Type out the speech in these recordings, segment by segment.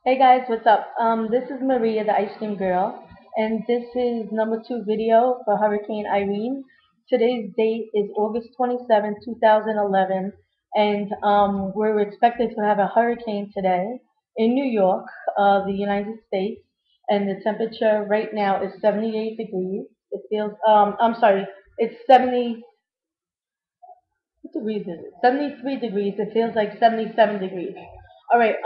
Hey guys, what's up? This is Maria, the Ice Cream Girl, and this is number two video for Hurricane Irene. Today's date is August 27, 2011, and we're expected to have a hurricane today in New York, the United States, and the temperature right now is 78 degrees. It feels, I'm sorry, it's 70, what degrees is it? 73 degrees. It feels like 77 degrees. All right,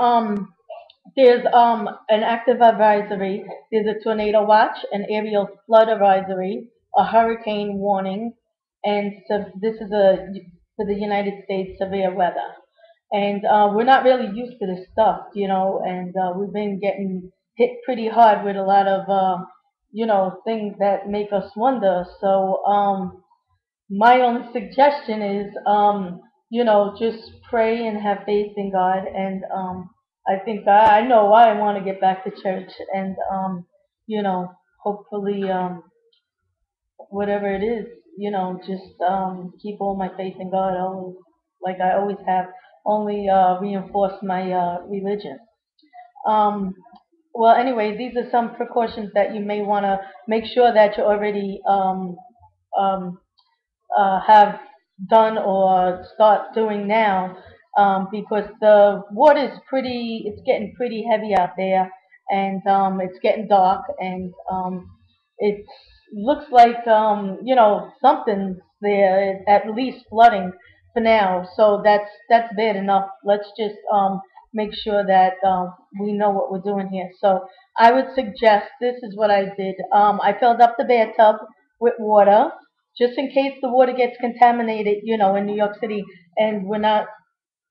there's an active advisory. There's a tornado watch, an aerial flood advisory, a hurricane warning, and so this is a for the United States severe weather. And we're not really used to this stuff, and we've been getting hit pretty hard with a lot of things that make us wonder. So my only suggestion is, just pray and have faith in God. And I think I know why I want to get back to church. And, hopefully, whatever it is, just keep all my faith in God always, like I always have, only reinforce my religion. Um, well, anyway, these are some precautions that you may want to make sure that you already um, have done or start doing now, because the water is it's getting pretty heavy out there, and it's getting dark, and it looks like something's there, at least flooding for now. So that's bad enough. Let's just make sure that we know what we're doing here. So I would suggest, this is what I did. I filled up the bathtub with water just in case the water gets contaminated, in New York City, and we're not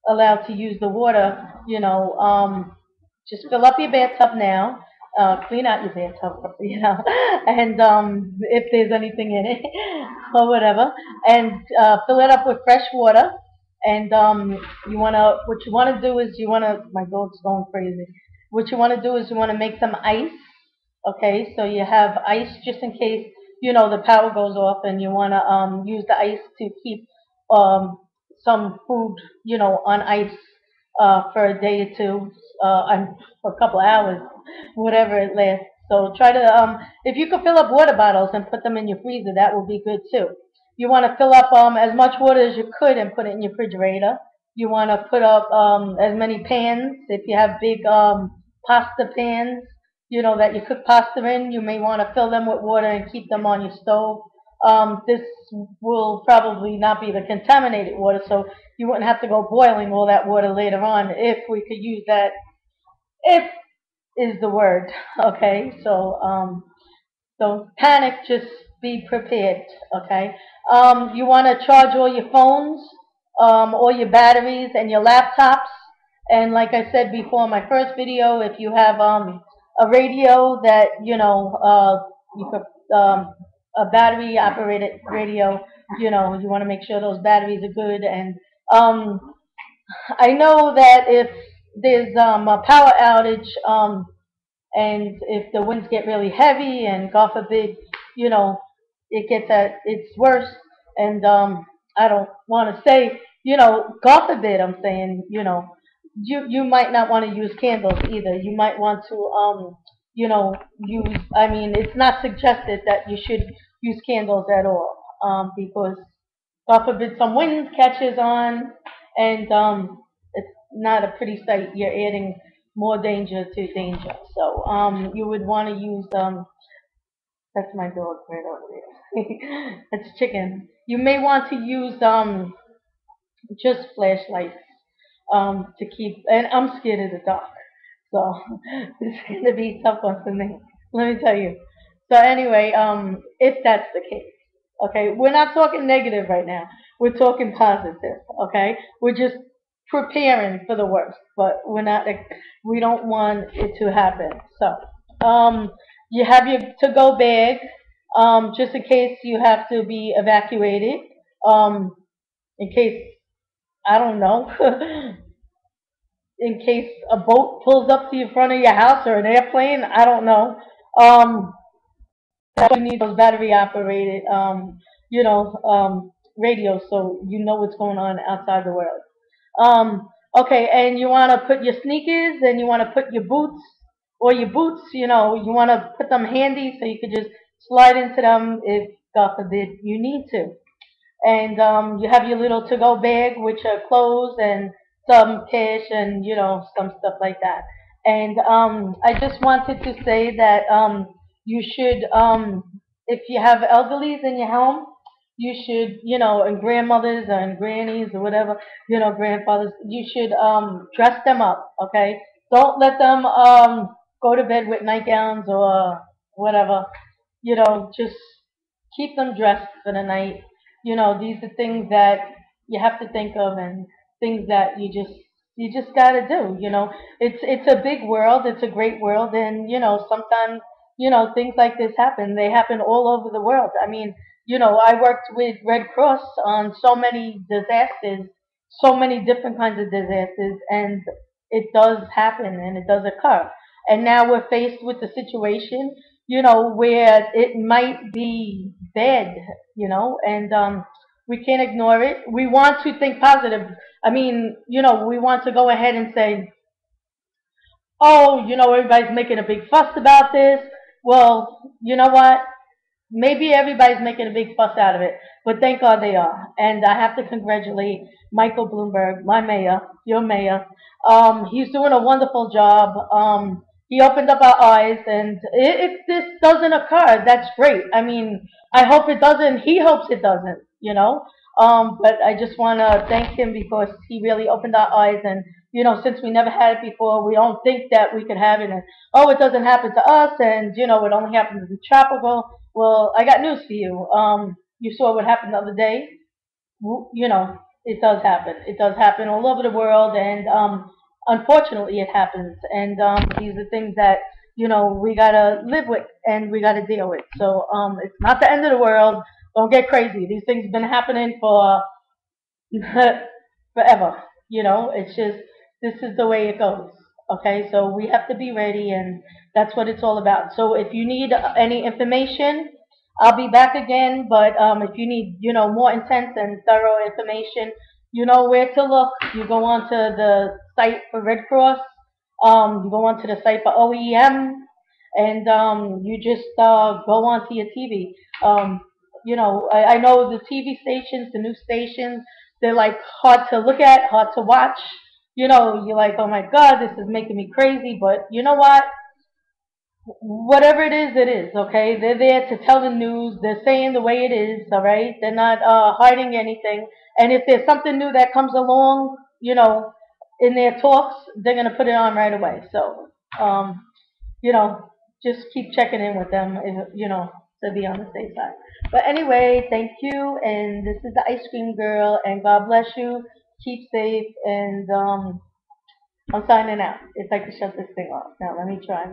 allowed to use the water, just fill up your bathtub now. Clean out your bathtub, and if there's anything in it or whatever, and fill it up with fresh water. And what you wanna do is my dog's going crazy. What you wanna do is you wanna make some ice. Okay, so you have ice just in case the power goes off, and you want to use the ice to keep um, some food on ice for a day or two, and for a couple of hours, whatever it lasts. So try to, if you could fill up water bottles and put them in your freezer, that would be good too. You want to fill up as much water as you could and put it in your refrigerator. You want to put up as many pans. If you have big pasta pans, that you cook pasta in, you may want to fill them with water and keep them on your stove. This will probably not be the contaminated water, so you wouldn't have to go boiling all that water later on, if we could use that. If is the word, okay? So don't panic, just be prepared, okay? You want to charge all your phones, all your batteries, and your laptops. And like I said before in my first video, if you have a radio that, you could, a battery operated radio, you want to make sure those batteries are good. And um, I know that if there's a power outage, and if the winds get really heavy, and God forbid, it's worse. And I don't want to say, God forbid, I'm saying, you might not want to use candles either. You might want to, use. I mean, it's not suggested that you should use candles at all, because God forbid some wind catches on, and it's not a pretty sight. You're adding more danger to danger. So you would want to use that's my dog right over there. That's chicken. You may want to use just flashlights to keep. And I'm scared of the dark, so this is gonna be a tough one for me. Let me tell you. So anyway, if that's the case, okay, we're not talking negative right now. We're talking positive. Okay, we're just preparing for the worst, but we're not. We don't want it to happen. So, you have your to-go bag, just in case you have to be evacuated. In case, I don't know, in case a boat pulls up to the front of your house, or an airplane. I don't know. Um, that's why you need those battery operated, radios, so you know what's going on outside the world. Okay, and you want to put your sneakers and you want to put your boots or your boots, you want to put them handy so you could just slide into them if, God forbid, you need to. And you have your little to-go bag, which are clothes and some cash and some stuff like that. And I just wanted to say that you should, if you have elderlies in your home, you should, and grandmothers and grannies or whatever, grandfathers, you should dress them up. Okay, don't let them go to bed with nightgowns or whatever. Just keep them dressed for the night. These are things that you have to think of and things that you just gotta do. It's a big world, it's a great world, and sometimes things like this happen. They happen all over the world. I mean, I worked with Red Cross on so many disasters, so many different kinds of disasters, and it does happen and it does occur. And now we're faced with the situation, where it might be bad, and we can't ignore it. We want to think positive. I mean, we want to go ahead and say, oh, everybody's making a big fuss about this. Well, you know what? Maybe everybody's making a big fuss out of it, but thank God they are. And I have to congratulate Michael Bloomberg, my mayor, your mayor. He's doing a wonderful job. He opened up our eyes, and if this doesn't occur, that's great. I mean, I hope it doesn't. He hopes it doesn't, But I just want to thank him because he really opened our eyes, and since we never had it before, we don't think that we could have it. And oh, it doesn't happen to us, and it only happens in tropical. Well, I got news for you. You saw what happened the other day. It does happen. It does happen all over the world, and unfortunately, it happens. And these are things that we gotta live with and we gotta deal with. So it's not the end of the world. Don't get crazy. These things have been happening for forever. It's just this is the way it goes. Okay, so we have to be ready, and that's what it's all about. So if you need any information, I'll be back again. But if you need, more intense and thorough information, you know where to look. You go onto the site for Red Cross. You go onto the site for OEM, and you just go onto your TV. I know the TV stations, the news stations, they're like hard to look at, hard to watch. You're like, oh my God, this is making me crazy. But you know what? Whatever it is, it is. Okay, they're there to tell the news. They're saying the way it is. All right, they're not hiding anything. And if there's something new that comes along, in their talks, they're gonna put it on right away. So, you know, just keep checking in with them, to be on the safe side. But anyway, thank you. And this is the Ice Cream Girl. And God bless you. Keep safe. And I'm signing out. If I can shut this thing off. Now, let me try.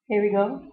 Here we go.